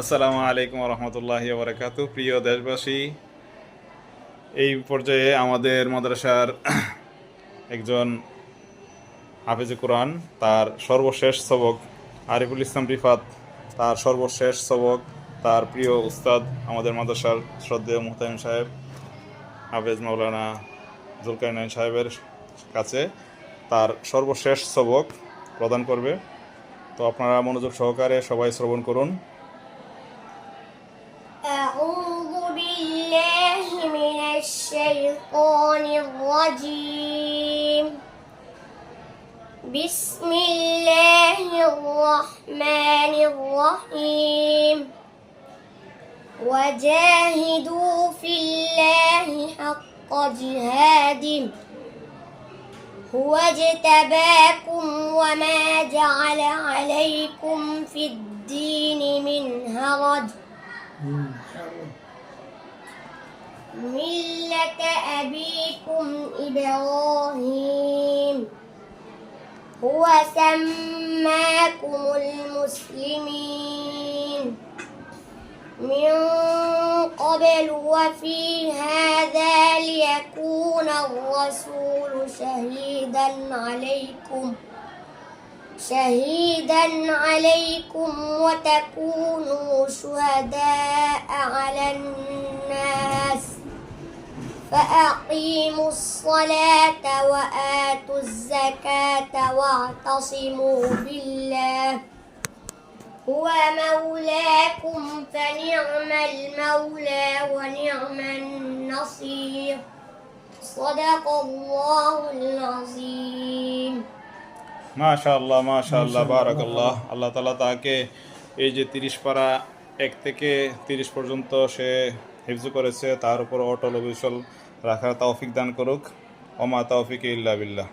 আসসালামু আলাইকুম রহমতুল্লাহি বারাকাতু। প্রিয় দেশবাসী, এই পর্যায়ে আমাদের মাদ্রাসার একজন হাফেজে কোরআন, তার সর্বশেষ সবক আরিফুল ইসলাম রিফাত, তার সর্বশেষ সবক তার প্রিয় উস্তাদ আমাদের মাদ্রাসার শ্রদ্ধেয় মুহতামিম সাহেব হাফেজ মাওলানা জুলকারনাইন সাহেবের কাছে তার সর্বশেষ সবক প্রদান করবে। তো আপনারা মনোযোগ সহকারে সবাই শ্রবণ করুন। أعوذ بالله من الشيطان الرجيم. بسم الله الرحمن الرحيم. وجاهدوا في الله حق جهاده هو اجتباكم وما جعل عليكم في الدين من حرج ملة أبيكم إبراهيم هو سماكم المسلمين من قبل وفي هذا ليكون الرسول شهيدا عليكم وتكونوا شهداء على الناس فأقيموا الصلاة وآتوا الزكاة واعتصموا بالله هو مولاكم فنعم المولى ونعم النصير صدق الله العظيم. মাশাআল্লাহ মাশাআল্লাহ বারাকাল্লাহ। আল্লাহ তাআলা তাকে এই যে 30 পারা 1 থেকে 30 পর্যন্ত সে হিফজ করেছে, তার উপর অটল অবিচল রাখার তৌফিক দান করুক। ওমা তৌফিক ইল্লা বিল্লাহ।